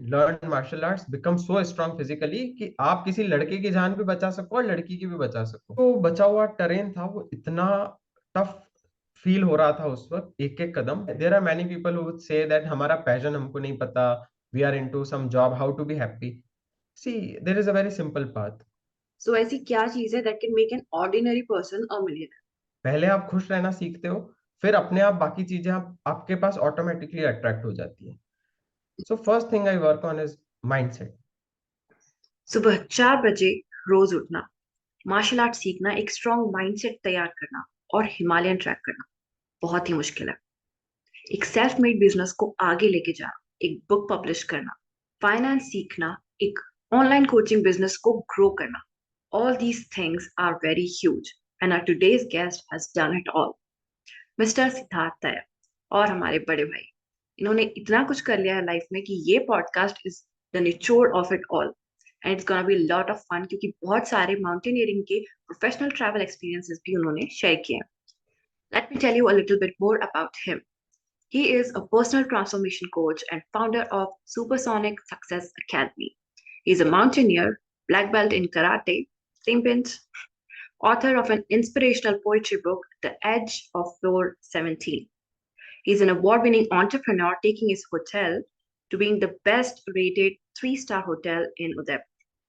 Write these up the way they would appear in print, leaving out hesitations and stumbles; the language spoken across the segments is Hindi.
Learn martial arts, become so strong physically कि आप किसी लड़के की जान भी बचा सको और लड़की की भी बचा सको। तो बचा हुआ टेरेन था वो इतना टफ फील हो रहा था उस वक्त, एक एक कदम। There are many people who would say that हमारा पैशन हमको नहीं पता, we are into some job, how to be happy. See, there is a very simple path. So ऐसी क्या चीज है that can make an ordinary person a millionaire? पहले आप खुश रहना सीखते हो, फिर अपने आप बाकी चीजें आपके पास ऑटोमेटिकली अट्रैक्ट हो जाती है। So first thing I work on is mindset. सुबह 4 बजे रोज उठना, मार्शल आर्ट सीखना, एक स्ट्रॉन्ग माइंडसेट तैयार करना और हिमालयन ट्रैक करना बहुत ही मुश्किल है। एक सेल्फ मेड बिजनेस को आगे लेके जाना, एक बुक पब्लिश करना, फाइनेंस सीखना, एक ऑनलाइन कोचिंग बिजनेस को ग्रो करना, all these things are very huge and our today's guest has done it all. Mister Siddharth Daya और हमारे बड़े भाई, इन्होंने इतना कुछ कर लिया है लाइफ में कि ये पॉडकास्ट इज द निचोड़ of it all and it's gonna be lot of fun, क्योंकि बहुत सारे माउंटेनियरिंग के प्रोफेशनल ट्रैवल एक्सपीरियंसेस भी उन्होंने शेयर किए हैं। Let me tell you a little bit more about him. He is a personal transformation coach and founder of Supersonic Success Academy. He is a mountaineer, black belt in karate, same pins, author of an inspirational poetry book, The Edge of Floor 17. He's an award winning entrepreneur taking his hotel to being the best rated 3-star hotel in Udaipur.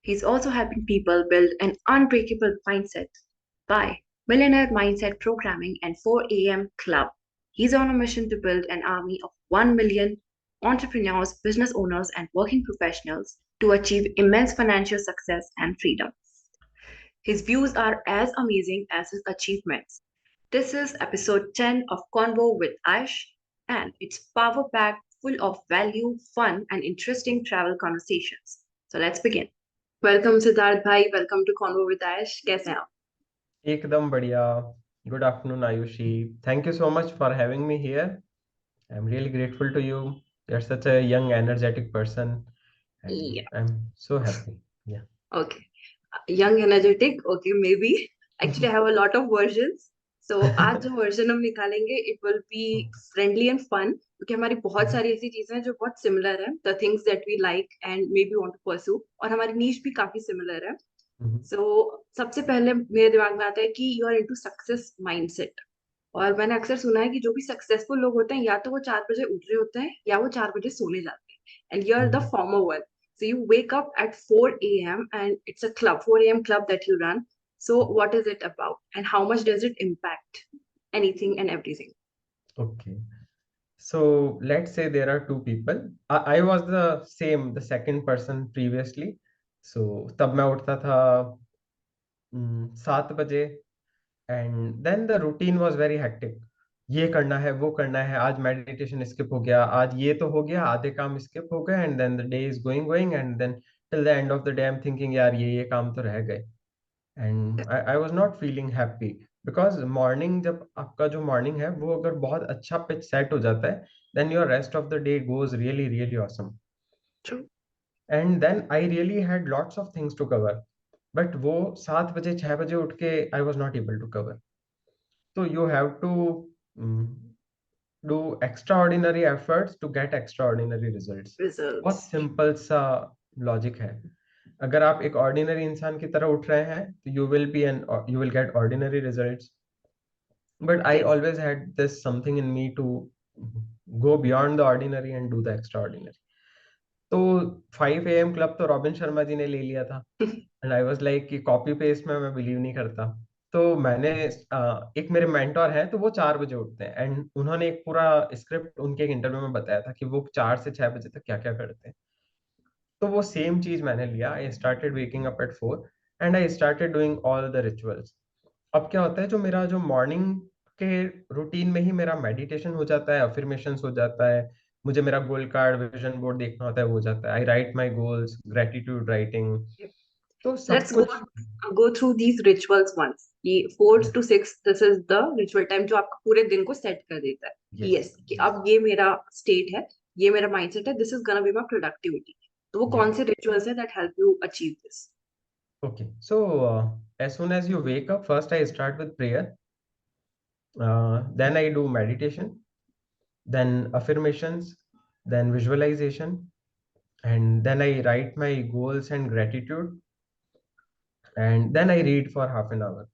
He's also helping people build an unbreakable mindset by Millionaire Mindset Programming and 4 a.m. Club. He's on a mission to build an army of 1 million entrepreneurs, business owners, and working professionals to achieve immense financial success and freedom. His views are as amazing as his achievements. This is episode 10 of Convo with Ash, and it's power packed, full of value, fun, and interesting travel conversations. So let's begin. Welcome, Siddharth Bhai. Welcome to Convo with Ash. कैसे हैं आप? एकदम बढ़िया। Good afternoon Ayushi, thank you so much for having me here. I am really grateful to you, you are such a young energetic person and Yeah. I am so happy. Yeah Okay. Young, energetic. Okay, maybe. Actually, I have a lot of versions. So आज जो वर्जन हम निकालेंगे it will be friendly and fun, क्योंकि हमारी बहुत सारी ऐसी चीजें हैं जो बहुत सिमिलर है, the things that we like and maybe want to pursue, और हमारी नीश भी काफी सिमिलर है। सो सबसे पहले मेरे दिमाग में आता है कि you are into success mindset. और मैंने अक्सर सुना है कि जो भी सक्सेसफुल लोग होते हैं या तो वो 4 बजे उठ रहे होते हैं या वो 4 बजे सोने जाते हैं, and you are the former one. So you wake up at 4 a.m. and it's a club, 4 a.m. club that you run. So what is it about and how much does it impact anything and everything? Okay, so let's say there are two people. I was the same, the second person previously. So तब मैं उठता था 7 बजे, and then the routine was very hectic. ये करना है, वो करना है, आज मेडिटेशन स्किप हो गया, आज ये तो हो गया, आधे काम स्किप हो गए, and then the day is going going, and then till the end of the day I am thinking यार ये काम तो रह गए। And I was not feeling happy, because morning, जब आपका जो मॉर्निंग है वो अगर बहुत अच्छा पिच सेट हो जाता है, then your rest of the day goes really really awesome. True. And then I really had lots of things to cover, but वो 7 बजे 6 बजे उठ के I was not able to cover. तो you have to mm, do extraordinary efforts to get extraordinary results। बहुत Results. सिंपल सा लॉजिक है। अगर आप एक ऑर्डिनरी इंसान की तरह उठ रहे हैं तो you will get ordinary results, but I Yes. Always had this something in me to go beyond the ordinary and do the extraordinary. तो 5 AM क्लब तो रॉबिन शर्मा जी ने ले लिया था, एंड आई वाज लाइक कि कॉपी पेस्ट में मैं बिलीव नहीं करता। तो मैंने एक मेरे मेंटोर हैं, तो वो 4 बजे उठते हैं, एंड उन्होंने एक पूरा स्क्रिप्ट उनके एक इंटरव्यू में बताया था कि वो 4 से 6 बजे तक क्या क्या करते हैं। तो वो सेम चीज मैंने लिया, I started waking up at 4 and I started doing all the rituals. अब क्या होता है, जो मेरा जो मॉर्निंग के रूटीन में ही मेरा मेडिटेशन हो जाता है, अफर्मेशंस हो जाता है, मुझे मेरा गोल कार्ड विजन बोर्ड देखना होता है, वो हो जाता है, I write my goals, gratitude writing, Yep. तो सब Let's कुछ। go through these rituals once. ये 4 to 6 this is the ritual time जो आपका पूरे दिन को सेट कर देता है कि यस, यस कि अब ये मेरा स्टेट है, ये मेरा माइंडसेट है, this is gonna be my productivity. तो वो यस, कौन से रिचुअल्स है that help you achieve this? Okay. So as soon as you wake up, first I start with prayer, then I do meditation, then affirmations, then visualization, and then I write my goals and gratitude, and then I read for half an hour.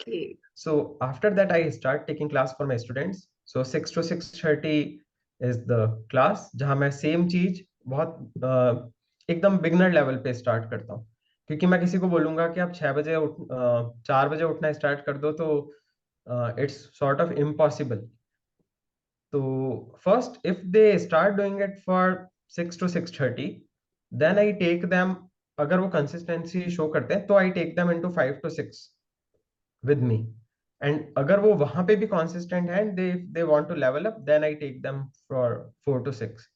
Okay. So after that, I start taking class for my students. So 6 to 6:30 is the class, जहाँ मैं सेम चीज बहुत एकदम बिगनर लेवल पे स्टार्ट करता हूँ, क्योंकि मैं किसी को बोलूंगा कि आप 6 बजे 4 बजे उठना स्टार्ट कर दो, तो इट्स सॉर्ट ऑफ इम्पॉसिबल. तो first, if they start doing it for 6 to 6:30, then I take them. अगर वो कंसिस्टेंसी शो करते हैं तो I take them into 5 to 6 with me. And अगर वो वहां पे भी consistent है, they want to level up, then I take them for 4 to 6.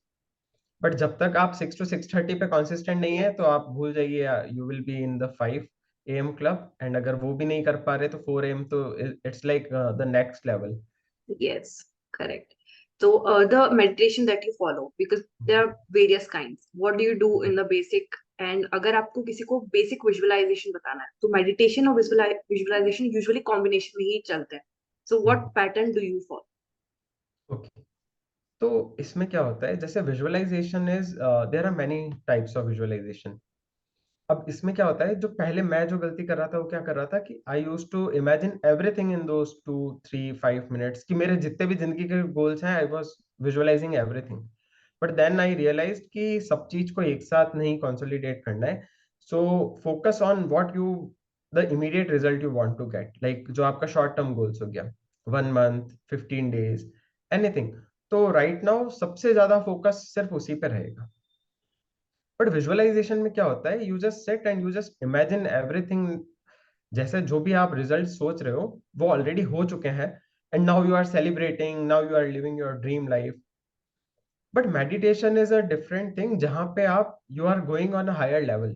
But जब तक आप 6 to 6:30 पे consistent नहीं है, तो आप भूल जाइए, you will be in the 5 a.m. club. And अगर वो भी नहीं कर पा रहे, तो 4 a.m. तो it's like the next level. Yes, correct. So the meditation that you follow, because there are various kinds. What do you do in the basic? And अगर आपको किसी को basic visualization बताना है, तो meditation और visualization usually combination में ही चलते हैं. So what pattern do you follow? Okay. तो इसमें क्या होता है, जैसे visualisation is, there are many types of visualisation. अब इसमें क्या होता है, जो पहले मैं जो गलती कर रहा था, वो क्या कर रहा था कि I used to imagine everything in those 2 3 5 minutes, कि मेरे जितने भी जिंदगी के गोल्स हैं, I was visualising everything. But then I realised कि सब चीज को एक साथ नहीं कंसोलिडेट करना है. So focus on what you, the immediate result you want to get, like जो आपका शॉर्ट टर्म गोल्स हो गया, 1 मंथ, 15 डेज, एनीथिंग. तो राइट नाउ सबसे ज्यादा फोकस सिर्फ उसी पे रहेगा. बट विजुअलाइजेशन में क्या होता है, you just set and you just imagine everything. जैसे जो भी आप रिजल्ट सोच रहे हो, वो ऑलरेडी हो चुके हैं, and now you are celebrating, now you are living your dream life. But meditation is a different thing, जहां पे आप you are going on a higher level.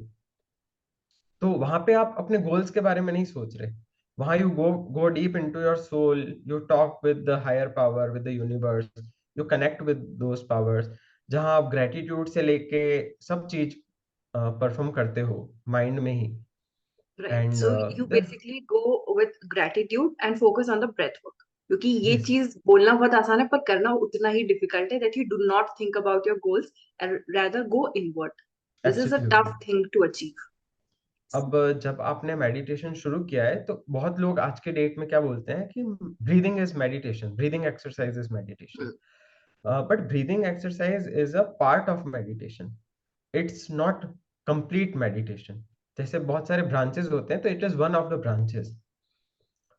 तो वहां पे आप अपने गोल्स के बारे में नहीं सोच रहे. वहां you go deep into your soul, you talk with the higher power, with the universe, you connect with those powers, जहां आप ग्रेटिट्यूड से लेके सब चीज परफॉर्म करते हो माइंड में ही. Right. And So you basically go with gratitude and focus on the breath work. क्योंकि ये यस, चीज बोलना बहुत आसान है पर करना उतना ही डिफिकल्ट है, that you do not think about your goals and rather go inward. This is a tough absolutely. thing to achieve. अब जब आपने मेडिटेशन शुरू किया है, तो बहुत लोग आज के डेट में क्या बोलते हैं कि breathing is meditation, breathing exercise is meditation. Hmm. But breathing exercise is a part of meditation, it's not complete meditation. जैसे बहुत सारे ब्रांचेस होते हैं, तो it is one of the branches.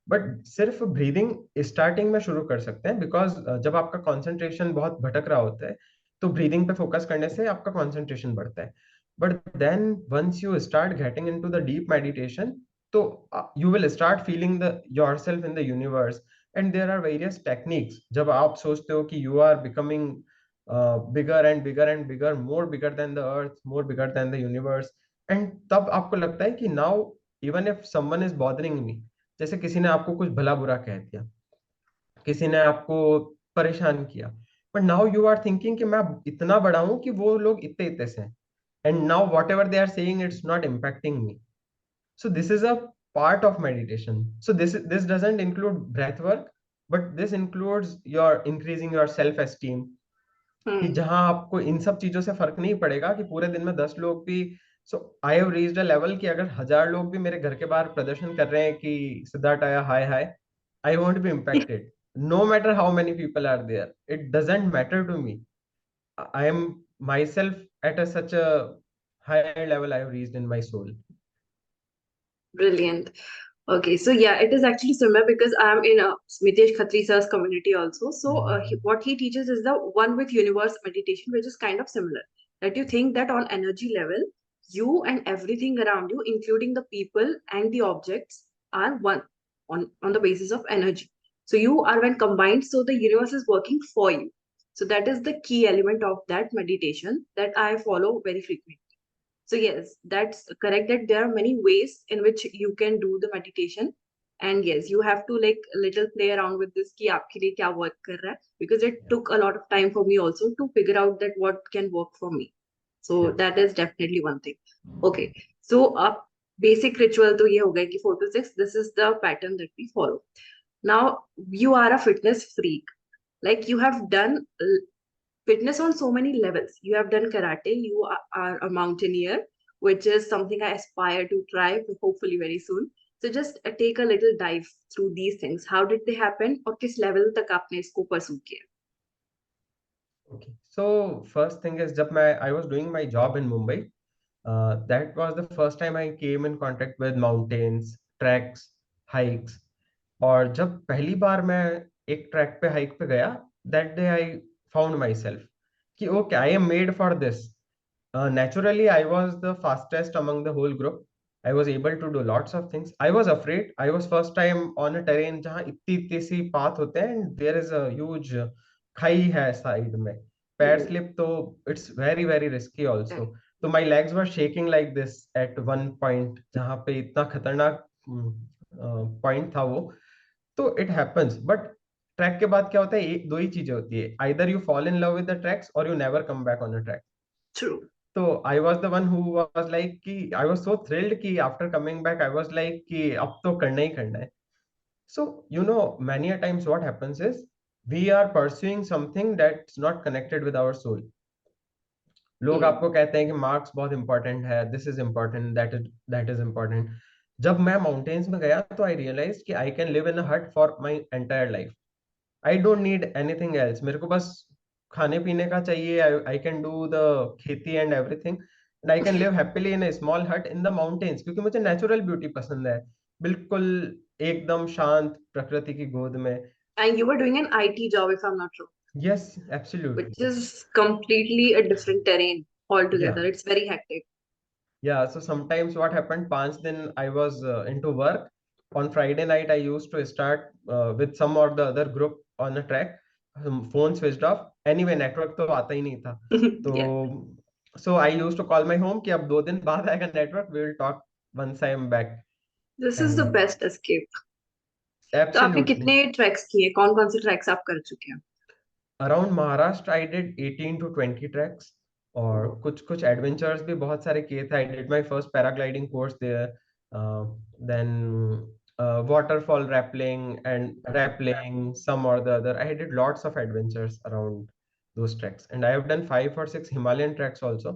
But सिर्फ ब्रीदिंग स्टार्टिंग में शुरू कर सकते हैं, बिकॉज जब आपका कंसंट्रेशन बहुत भटक रहा होता है, तो ब्रीदिंग पे फोकस करने से आपका कंसंट्रेशन बढ़ता है. But then once you start getting into the deep meditation, तो you will start feeling the yourself in the universe. And there are various techniques. जब आप सोचते हो कि you are becoming bigger and bigger and bigger, more bigger than the earth, more bigger than the universe, and तब आपको लगता है कि now even if someone is bothering me, जैसे किसी ने आपको कुछ भला बुरा कह दिया, किसी ने आपको परेशान किया, but now you are thinking कि मैं इतना बड़ा हूं कि वो लोग इतने इतने से हैं, and now whatever they are saying, it's not impacting me. So this is a part of meditation. So this doesn't include breath work, but this includes your increasing your self esteem. कि Hmm. जहां आपको इन सब चीजों से फर्क नहीं पड़ेगा कि पूरे दिन में 10 लोग भी. So I have reached a level कि अगर 1000 लोग भी मेरे घर के बाहर प्रदर्शन कर रहे हैं कि सिद्धार्थ आया, hi hi, I won't be impacted. No matter how many people are there, it doesn't matter to me. I am myself at a such a higher level I have reached in my soul. Brilliant. Okay, so yeah, it is actually similar because I'm in a Smitesh Khatri sir's community also. So what he teaches is the one with universe meditation, which is kind of similar. That you think that on energy level, you and everything around you, including the people and the objects, are one on the basis of energy. So you are when combined, so the universe is working for you. So that is the key element of that meditation that I follow very frequently. So yes, that's correct that there are many ways in which you can do the meditation. And yes, you have to like a little play around with this कि आपके लिए क्या work कर रहा है, because it took a lot of time for me also to figure out that what can work for me. So Yeah. that is definitely one thing. Okay, so basic ritual तो ये हो गया कि 4 to 6, this is the pattern that we follow. Now you are a fitness freak, like you have done fitness on so many levels. You have done karate, you are a mountaineer, which is something I aspire to try hopefully very soon. So just take a little dive through these things. How did they happen और किस level तक आपने इसको pursue किया? Okay. So first thing is जब मैं I was doing my job in Mumbai, that was the first time I came in contact with mountains, treks, hikes. और जब पहली बार मैं एक ट्रैक पे हाइक पे गया, that day I found myself कि okay, I am made for this. Naturally, I was the fastest among the whole group. I was able to do lots of things. I was afraid. I was first time on a terrain जहाँ इतनी इतनी सी path होते हैं and there is a huge खाई है side में. पैर Oh, slip तो it's very very risky also. correct. So my legs were shaking like this at one point जहाँ पे इतना खतरनाक point था वो. तो it happens. But ट्रैक के बाद क्या होता है, एक दो ही चीजें होती है, either you fall in love with the tracks or you never come back on a track. True. So I was the one who was like कि I was so thrilled कि after coming back I was like कि अब तो करना ही करना है. So you know many a times what happens is we are pursuing something that's not connected with our soul. लोग Hmm. आपको कहते हैं कि मार्क्स बहुत इंपॉर्टेंट है, this is important, that is important. जब मैं माउंटेन्स में गया तो आई रियलाइज कि आई कैन लिव इन अ हट for my entire life. I don't need anything else. मेरे को बस खाने पीने का चाहिए. आई कैन डू द खेती and everything and I can live happily in a small हट इन द माउंटेन्स, क्योंकि मुझे नेचुरल ब्यूटी पसंद है. बिल्कुल एकदम शांत प्रकृति की गोद में. And you were doing an IT job, if I'm not wrong, yes, which absolutely. is completely a different terrain या altogether. It's very hectic. Yeah, so sometimes what happened, 5 दिन I was into work. On Friday night, I used to start with some or the other group on a track. Phone switched off. Anyway, network तो आता ही नहीं था. Yeah. तो so I used to call my home कि अब 2 दिन बाद आएगा network. We will talk once I am back. This is the And best escape. तो आपने absolutely, कितने ट्रैक्स किए? कौन-कौन से ट्रैक्स आप कर चुके हैं? around Maharashtra I did 18 to 20 tracks. और कुछ कुछ एडवेंचर्स भी बहुत सारे किए थे. I did my first paragliding course there. Then waterfall rappelling and rappelling, some or the other. I did lots of adventures around those treks, and I have done 5 or 6 Himalayan treks also.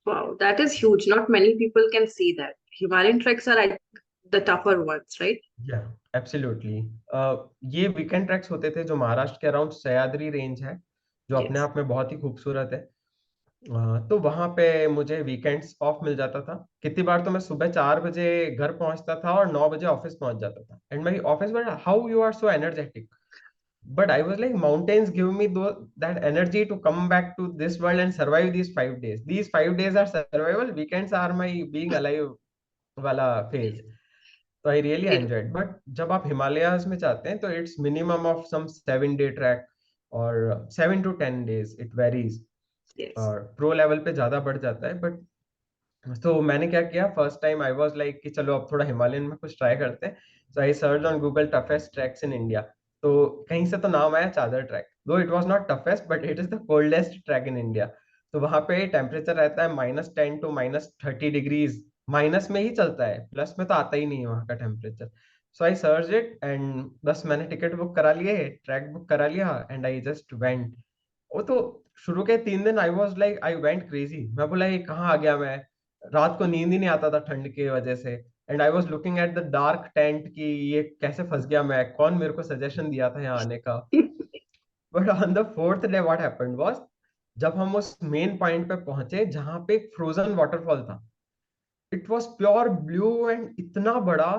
Wow, that is huge. Not many people can see that. Himalayan treks are like the tougher ones, right? Yeah, absolutely. ये वीकेंड ट्रैक्स होते थे जो महाराष्ट्र के अराउंड सह्याद्री रेंज है, जो अपने Yes. आप में बहुत ही खूबसूरत है. तो वहां पे मुझे वीकेंड्स ऑफ मिल जाता था. कितनी बार तो मैं सुबह 4 बजे घर पहुंचता था और 9 बजे ऑफिस पहुंच जाता था. And my office were how you are so energetic. But I was like, mountains give me that energy to come back to this world and survive these 5 days. These 5 days are survival. Weekends are my being alive वाला phase. So I really It, enjoyed. But जब आप हिमालयाज में जाते हैं तो it's minimum of some 7 day track or 7 to 10 days. It varies. yes. और प्रो लेवल पे ज्यादा बढ़ जाता है. बट तो मैंने क्या किया, first time I was like कि चलो अब थोड़ा हिमालयन में कुछ ट्राई करते हैं. So I search on Google toughest tracks in India. तो कहीं से तो नाम आया Chadar track. Though it was not toughest but it is the coldest track in India. तो वहां पे टेम्परेचर रहता है -10 to -30 डिग्रीज. माइनस में ही चलता है, प्लस में तो आता ही नहीं है वहां का temperature. So I search it and बस मैंने टिकट बुक करा लिए, ट्रैक बुक करा लिया एंड आई जस्ट वेंट. वो तो शुरू के 3 दिन आई was like I went crazy. मैं बोला ये कहाँ आ गया मैं. रात को नींद ही नहीं आता था ठंड की वजह से. And I was looking at the dark tent कि ये कैसे फंस गया मैं, कौन मेरे को सजेशन दिया था यहाँ आने का. But on the fourth day what happened was, जब हम उस मेन पॉइंट पे पहुंचे जहां पे एक फ्रोजन वाटरफॉल था. It was pure blue and इतना बड़ा.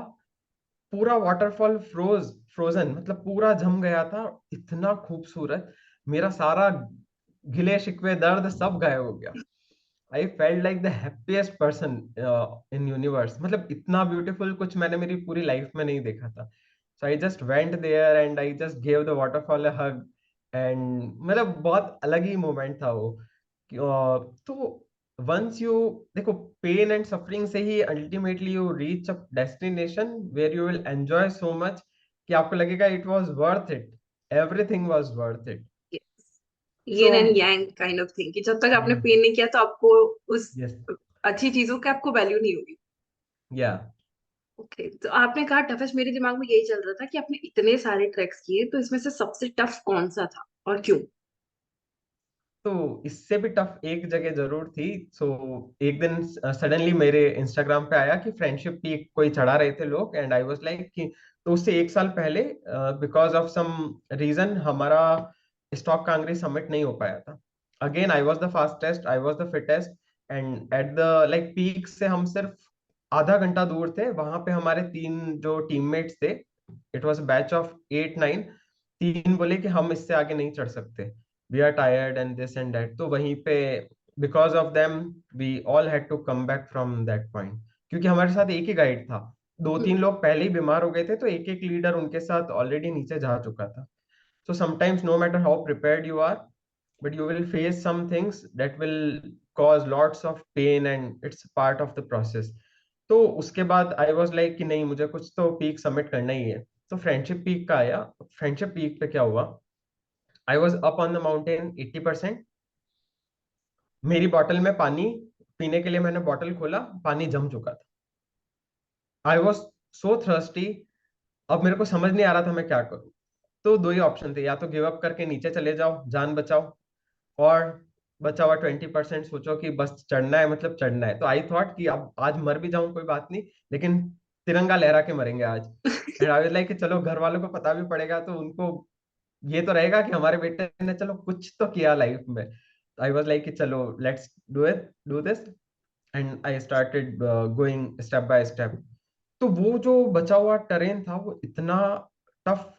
पूरा वाटरफॉल फ्रोजन, मतलब पूरा जम गया था. इतना खूबसूरत. मेरा सारा गिले शिकवे दर्द सब गायब हो गया. I felt like the happiest person in universe. मतलब इतना ब्यूटीफुल कुछ मैंने मेरी पूरी लाइफ में नहीं देखा था. So I just went there and I just give the waterfall a hug. And मतलब बहुत अलग ही मोमेंट था वो. तो वंस यू देखो, पेन एंड सफरिंग से ही ultimately you reach a destination where you will enjoy so much कि आपको लगेगा it was worth it. Everything was worth it. Yes. So Yin and yang kind of thing कि जब तक आपने या पेन नहीं किया तो आपको उस यस अच्छी चीजों का आपको वैल्यू नहीं होगी. या ओके, तो आपने कहा टफेस्ट. मेरे दिमाग में यही चल रहा था कि आपने इतने सारे ट्रैक्स किए तो इसमें से सबसे टफ कौन सा था और क्यों? तो इससे भी टफ एक जगह जरूर थी। सो एक दिन सडनली मेरे इंस्टाग्राम पे आया कि फ्रेंडशिप पीक कोई चढ़ा रहे थे लोग, एंड आई वाज लाइक कि तो उससे एक साल पहले बिकॉज ऑफ सम रीजन हमारा स्टॉक कांगड़ी समिट नहीं हो पाया था। Again I was the fastest, I was the fittest, and at the like peak से हम सिर्फ आधा घंटा दूर थे। वहां पे हमारे तीन जो टीममेट्स थे, इट वाज बैच ऑफ 8-9, तीन बोले कि हम इससे आगे नहीं चढ़ सकते, we are tired and this and that. तो वहीं पे because of them we all had to come back from that point, क्योंकि हमारे साथ एक ही गाइड था। दो तीन हम्म, लोग पहले ही बीमार हो गए थे, तो एक एक लीडर उनके साथ ऑलरेडी नीचे जा चुका था। So sometimes no matter how prepared you are, but you will face some things that will cause lots of pain and it's part of the process. तो उसके बाद आई वॉज लाइक कि नहीं, मुझे कुछ तो पीक सबमिट करना ही है। तो फ्रेंडशिप पीक का आया। फ्रेंडशिप पीक पे क्या हुआ, I was up on the mountain 80%। मेरी बॉटल में पानी पीने के लिए मैंने बॉटल खोला, पानी जम चुका था। I was so thirsty. अब मेरे को समझ नहीं आ रहा था मैं क्या करूं। तो दो ही ऑप्शन थे, या तो गिव अप करके नीचे चले जाओ, जान बचाओ, और बचा हुआ 20% सोचो कि बस चढ़ना है, मतलब चढ़ना है। तो आई थॉट कि अब आज मर भी जाऊं कोई बात नहीं, लेकिन तिरंगा लहरा के मरेंगे आज। एंड आई वाज लाइक कि चलो घर वालों को पता भी पड़ेगा तो उनको ये तो रहेगा कि हमारे बेटे ने चलो कुछ तो किया लाइफ में। आई वाज लाइक कि चलो let's do this. And I started going step by step. तो वो जो बचा हुआ टरेन था वो इतना टफ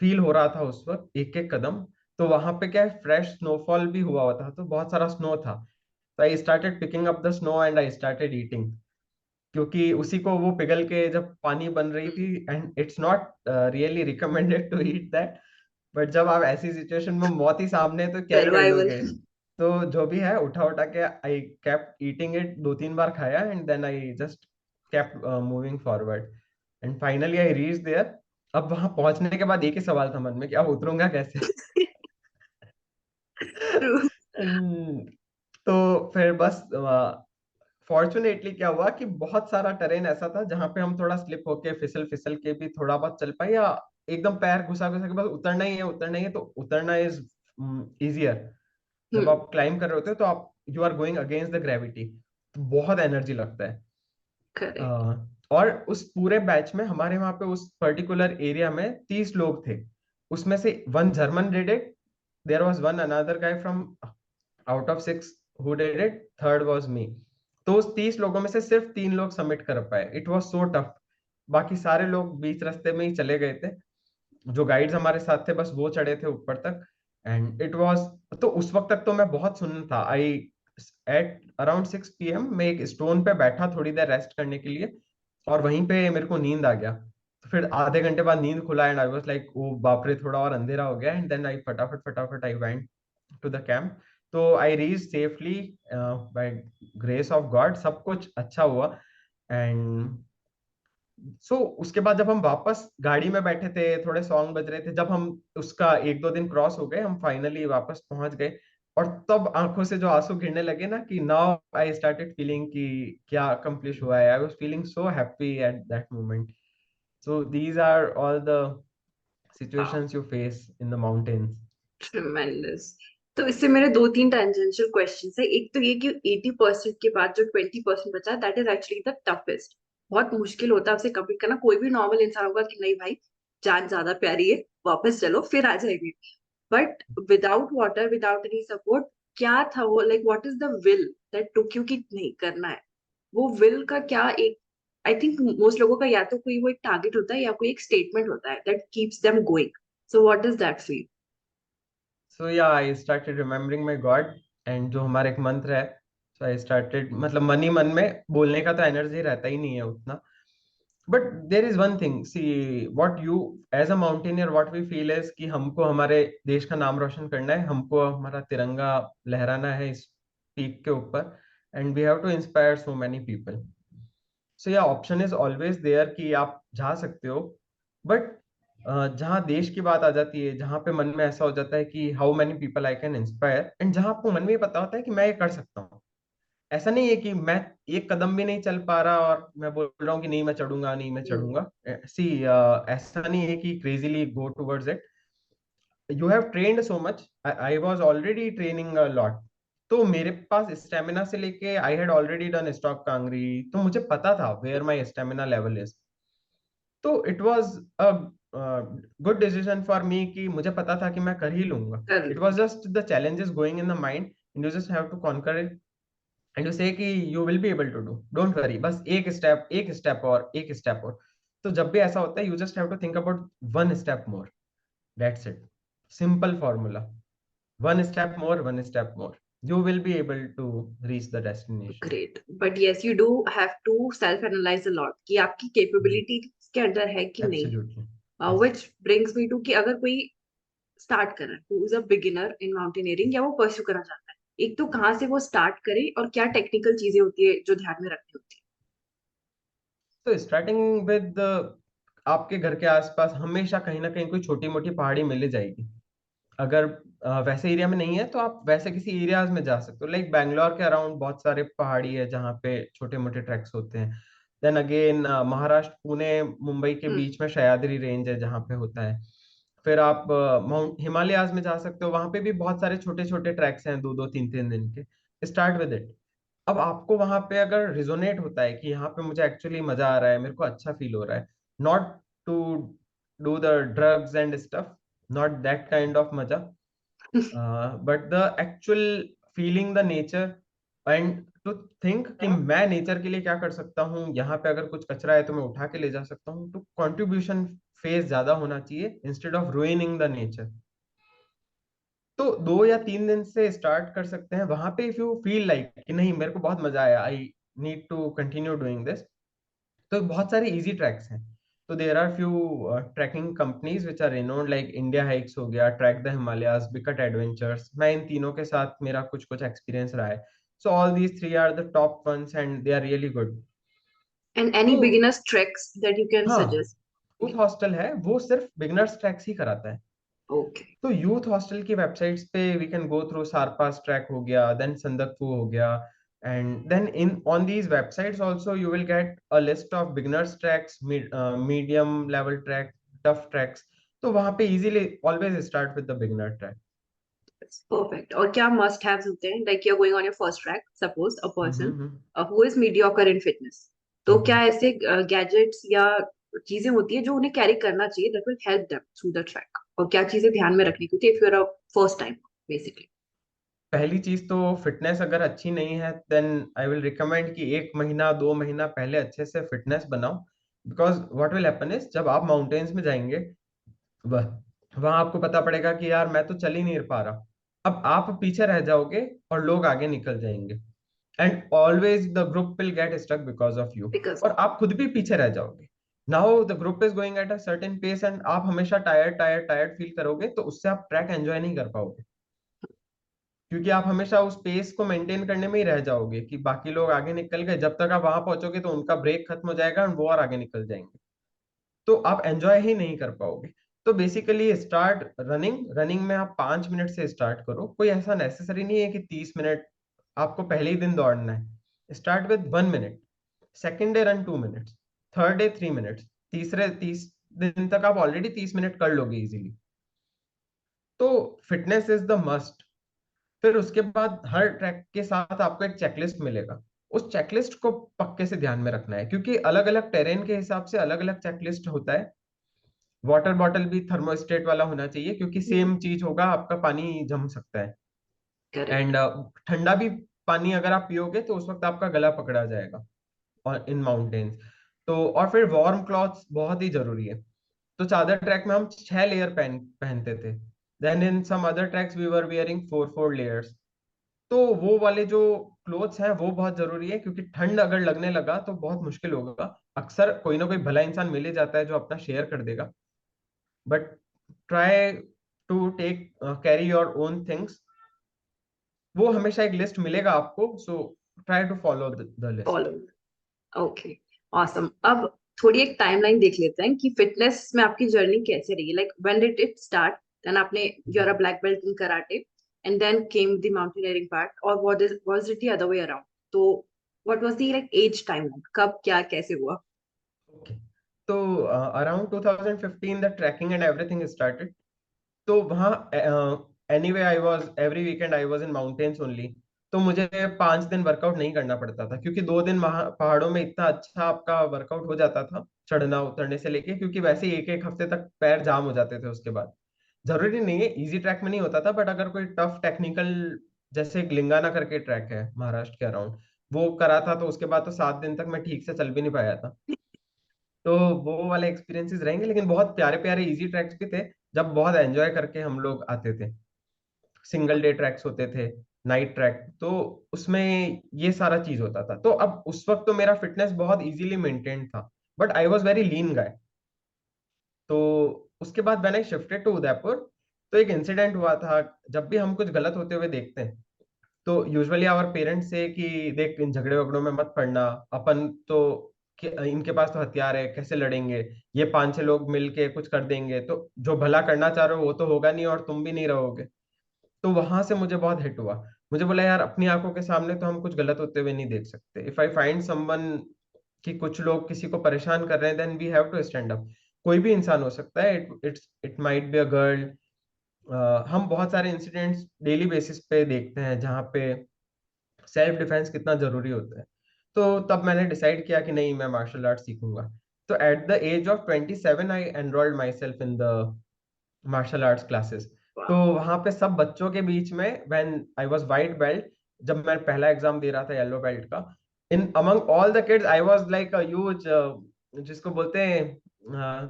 फील हो रहा था उस वक्त, एक एक कदम। तो वहां पे क्या है, फ्रेश स्नोफॉल भी हुआ हुआ था, तो बहुत सारा स्नो था। तो I started picking up the snow and I started eating, क्योंकि उसी को वो पिघल के जब पानी बन रही थी। And it's not really recommended to eat that, but जब आप ऐसी सिचुएशन में मौत ही सामने है, तो क्या ही कर सर्वाइवल। लोगे। तो जो भी है उठा उठा के आई केप्ट ईटिंग इट, दो तीन बार खाया, and then I just kept moving forward, and finally I reach there. अब वहां पहुंचने के बाद एक ही सवाल था मन में कि अब उतरूंगा कैसे। ट्रू। And तो फिर बस फॉर्चुनेटली क्या हुआ कि बहुत सारा टेरेन ऐसा था जहां पे हम थोड़ा स्लिप होके फिसल फिसल के भी थोड़ा बहुत चल पाए, या एकदम पैर घुसा घुसा के बस उतरना ही है, उतरना ही है। तो उतरना इज इजियर। जब हम्म। आप क्लाइम कर रहे होते हो तो आप you are going against the gravity, तो बहुत एनर्जी लगता है। करेक्ट। अ, और उस पूरे बैच में हमारे वहां पे उस पर्टिकुलर एरिया में 30 लोग थे। उसमें से one German did it, there was one another guy from out of 6 who did it, third was me. तो उस 30 लोगों में से सिर्फ 3 लोग सबमिट कर पाए। It was so tough. बाकी सारे लोग बीच रास्ते में ही चले गए थे। जो गाइड्स हमारे साथ थे बस वो चढ़े थे ऊपर तक। एंड इट वाज, तो उस वक्त तक तो मैं बहुत सुन्न था। आई एट अराउंड 6 PM मैं एक स्टोन पे बैठा थोड़ी देर रेस्ट करने के लिए, और वहीं पे मेरे को नींद आ गया। तो फिर आधे घंटे बाद नींद खुला, and I was like oh बाप रे, थोड़ा और अंधेरा हो गया। एंड देन आई फटाफट फटाफट I went to the camp. तो I reach safely by grace of God, सब कुछ अच्छा हुआ। एंड उसके बाद जब हम वापस गाड़ी में बैठे थे, थोड़े सॉन्ग बज रहे थे, जब हम उसका एक दो दिन क्रॉस हो गए, हम फाइनली वापस पहुंच गए। और तब आंखों से जो आंसू गिरने लगे ना, कि नाउ आई स्टार्टेड फीलिंग कि क्या अकम्प्लिश हुआ है। I was feeling so happy at that moment. So these are all the situations you face in the mountains. Tremendous. तो इससे मेरे दो तीन टेंजेंशियल क्वेश्चन है। एक तो ये कि 80% के बाद जो 20% बचा, that is actually the toughest. बहुत मुश्किल होता है उसे कंप्लीट करना। कोई भी नॉर्मल इंसान होगा कि नहीं भाई, जान ज्यादा प्यारी है, वापस चलो फिर आ जाएगी। But without water, without any support, क्या था वो, like what is the will that took you कि नहीं करना है? वो विल का क्या एक, आई थिंक मोस्ट लोगों का या तो कोई वो एक टारगेट होता है या कोई एक स्टेटमेंट होता है that keeps them going. So what is that for you? So yeah I started remembering my god, and जो हमारा एक मंत्र है। सो आई स्टार्टेड, मतलब मन ही मन में बोलने का तो एनर्जी रहता ही नहीं है उतना। But there is one thing, see what you as a mountaineer what we feel is कि हमको हमारे देश का नाम रोशन करना है, हमको हमारा तिरंगा लहराना है इस पीक के ऊपर, and we have to inspire so many people. So yeah option is always there कि आप जा सकते हो। बट जहाँ देश की बात आ जाती है, जहाँ पे मन में ऐसा हो जाता है कि how many people I can inspire, and जहाँ आपको मन में ये पता होता है कि मैं ये कर सकता हूँ। ऐसा नहीं है कि मैं एक कदम भी नहीं चल पा रहा और मैं बोल रहा हूँ कि नहीं मैं चढ़ूंगा, नहीं मैं चढ़ूंगा। सी ऐसा नहीं है कि crazily go towards it. You have trained so much, I was already training a lot, तो मेरे पास स्टेमिना से लेके I had already done Stok Kangri, तो मुझे पता था where my stamina level is. तो it was a good decision for me कि मुझे पता था कि मैं कर ही लूंगा। कर इट लो। Was just the challenges going in the mind and you just have to conquer it and you say कि you will be able to do, don't worry, बस एक स्टेप और एक स्टेप और। तो जब भी ऐसा होता है you just have to think about one step more, that's it, simple formula, one step more, you will be able to reach the destination. Great, but yes you do have to self analyse a lot कि आपकी कैपेबिलिटी के अंदर है कि नहीं Absolutely. है। Yes. Which brings me to कि अगर कोई स्टार्ट कर रहा है, who is a beginner in mountaineering, या वो परस्यू करना चाहता है, एक तो कहाँ से वो स्टार्ट करे और क्या टेक्निकल चीजें होती है जो ध्यान में रखनी होती तो स्टार्टिंग विद, आपके घर के आसपास हमेशा कहीं ना कहीं कोई छोटी मोटी पहाड़ी मिल ही जाएगी। अगर वैसे एरिया में नहीं है तो आप वैसे किसी एरियाज में जा सकते हो, लाइक बैंगलोर के अराउंड बहुत सारे पहाड़ी है जहाँ पे छोटे मोटे ट्रैक्स होते हैं। देन अगेन महाराष्ट्र, पुणे, मुंबई के है? बीच में सह्याद्री रेंज है जहाँ पे होता है। फिर आप माउंट हिमालयाज में जा सकते हो, वहां पे भी बहुत सारे छोटे छोटे ट्रैक्स हैं, दो दो तीन तीन दिन के। Start with it. अब आपको वहां पे अगर रिजोनेट होता है कि यहाँ पे मुझे एक्चुअली मजा आ रहा है, मेरे को अच्छा फील हो रहा है, not to do the drugs and stuff, not that kind of मजा, but the actual feeling the nature and to think कि मैं नेचर के लिए क्या कर सकता हूँ, यहाँ पे अगर कुछ कचरा है तो मैं उठा के ले जा सकता हूँ, तो कंट्रीब्यूशन फेज ज्यादा होना चाहिए इंस्टेड ऑफ रुइनिंग द नेचर। तो 2 या 3 दिन से स्टार्ट कर सकते हैं वहां पे, इफ यू फील लाइक कि नहीं मेरे को बहुत मजा आया, I need to continue doing this, तो बहुत सारे इजी ट्रैक्स हैं। तो there are few trekking companies which are renowned, like India Hikes हो गया, ट्रैक द हिमालयाज, बिकट एडवेंचर्स, मैं इन तीनों के साथ मेरा कुछ कुछ एक्सपीरियंस रहा है। So all these three are the top ones and they are really good. And तो any beginners tricks that you can हाँ, सजेस्ट? यूथ हॉस्टल है, वो सिर्फ बिगनर्स ट्रैक्स ही कराता है। ओके। तो यूथ हॉस्टल की वेबसाइट्स पे we can go through, Sar Pass trek हो गया, देन संदकफू हो गया, and then in on these websites also you will get a list of beginners treks, medium level trek, tough treks. तो वहां पे easily always start with the beginner trek. Perfect. और क्या मस्ट हैव्स होते हैं, like you are going on your first trek, suppose a person hmm. Who is mediocre in fitness, तो क्या हम्म। ऐसे गैजेट्स या चीजें होती है जो उन्हें कैरी करना चाहिए that will help them through the trek, और क्या चीजें ध्यान में रखनी होती है if you are a first time basically? पहली चीज तो फिटनेस अगर अच्छी नहीं है देन आई विल रिकमेंड कि 1 महीना 2 महीना पहले अच्छे से फिटनेस बनाओ। Because what will happen is, जब आप माउंटेन्स में जाएंगे वह वहां आपको पता पड़ेगा कि यार मैं तो चल ही नहीं पा रहा, अब आप पीछे रह जाओगे और लोग आगे निकल जाएंगे, and always the group will get stuck because of you, because और आप खुद भी पीछे रह जाओगे। Now the group is going at a certain pace and आप हमेशा टायर्ड टायर्ड टायर्ड फील करोगे, तो उससे आप ट्रैक एंजॉय नहीं कर पाओगे, क्योंकि आप हमेशा उस पेस को मेंटेन करने में ही रह जाओगे कि बाकी लोग आगे निकल गए, जब तक आप वहां पहुंचोगे तो उनका ब्रेक खत्म हो जाएगा और वो और आगे निकल जाएंगे, तो आप एंजॉय ही नहीं कर पाओगे। तो बेसिकली स्टार्ट रनिंग, रनिंग में आप 5 मिनट से स्टार्ट करो, कोई ऐसा नेसेसरी नहीं है कि 30 मिनट आपको पहले ही दिन दौड़ना है। Start with 1 minute, second day run 2 minutes, third day 3 minutes, तीसरे 30 दिन तक आप ऑलरेडी 30 मिनट कर लोगे इजीली। तो फिटनेस इज द मस्ट। फिर उसके बाद हर ट्रैक के साथ आपको एक चेकलिस्ट मिलेगा, उस चेकलिस्ट को पक्के से ध्यान में रखना है, क्योंकि अलग अलग टेरेन के हिसाब से अलग अलग चेकलिस्ट होता है। वाटर बॉटल भी थर्मोस्टेट वाला होना चाहिए, क्योंकि सेम चीज होगा, आपका पानी जम सकता है। करेक्ट। एंड ठंडा भी पानी अगर आप पियोगे तो उस वक्त आपका गला पकड़ा जाएगा और इन माउंटेन्स। तो और फिर वार्म क्लॉथ्स बहुत ही जरूरी है। तो चादर ट्रैक में हम 6 लेयर पहनते थे, then in some other treks we were wearing 4 4 layers. तो वो वाले जो क्लोथ्स हैं वो बहुत जरूरी है, क्योंकि ठंड अगर लगने लगा तो बहुत मुश्किल होगा। अक्सर कोई ना कोई भला इंसान मिल ही जाता है जो अपना शेयर कर देगा, but try to take carry your own things. वो हमेशा एक लिस्ट मिलेगा आपको, so try to follow the list. Follow. Okay. Awesome. अब थोड़ी एक टाइमलाइन देख लेते हैं कि फिटनेस में आपकी जर्नी कैसे रही, like when did it start, then आपने you are a black belt in karate, and then came the mountaineering part, और what is was it the other way around? तो what was the like age timeline, कब क्या कैसे हुआ? ओके, तो around 2015 the trekking and everything started. तो वहाँ anyway I was every weekend I was in mountains only. तो मुझे 5 दिन वर्कआउट नहीं करना पड़ता था, क्योंकि 2 दिन वहाँ पहाड़ों में इतना अच्छा आपका वर्कआउट हो जाता था चढ़ना उतरने से लेके, क्योंकि वैसे ही एक एक हफ्ते तक पैर जाम हो जाते थे उसके बाद। जरूरी नहीं है इजी ट्रैक में नहीं होता था, बट अगर कोई टफ टेक्निकल, जैसे लिंगाना करके ट्रैक है महाराष्ट्र के अराउंड, वो करा था, तो उसके बाद तो 7 दिन तक मैं ठीक से चल भी नहीं पाया था। तो वो वाले एक्सपीरियंसेस रहेंगे, लेकिन बहुत प्यारे प्यारे इजी ट्रैक्स भी थे जब बहुत एंजॉय करके हम लोग आते थे। सिंगल डे ट्रैक्स होते थे, नाइट ट्रैक, तो उसमें ये सारा चीज होता था। तो अब उस वक्त तो मेरा फिटनेस बहुत इजीली मेंटेन था, but I was very lean guy. तो उसके बाद मैंने शिफ्टेड टू उदयपुर। तो एक इंसिडेंट हुआ था, जब भी हम कुछ गलत होते हुए देखते हैं तो यूजुअली आवर पेरेंट्स से कि देख इन झगड़े वगड़ों में मत पड़ना, अपन तो इनके पास तो हथियार है, कैसे लड़ेंगे, ये 5-6 लोग मिलके कुछ कर देंगे, तो जो भला करना चाह रहे हो वो तो होगा नहीं और तुम भी नहीं रहोगे। तो वहां से मुझे बहुत हिट हुआ। मुझे बोला यार, अपनी आंखों के सामने तो हम कुछ गलत होते हुए नहीं देख सकते। इफ आई फाइंड समवन कि कुछ लोग किसी को परेशान कर रहे हैं, then we have to stand up. कोई भी इंसान हो सकता है, it might be a girl. हम बहुत सारे इंसिडेंट्स डेली बेसिस पे देखते हैं जहाँ पे सेल्फ डिफेंस कितना जरूरी होता है। तो तब मैंने डिसाइड किया कि नहीं, मैं मार्शल आर्ट सीखूंगा। तो at the age of 27 I enrolled myself in the martial arts classes. तो Wow. वहां पे सब बच्चों के बीच में, when I was white belt, जब मैं पहला एग्जाम दे रहा था येलो बेल्ट का, in among all the kids I was like a huge, जिसको बोलते हैं,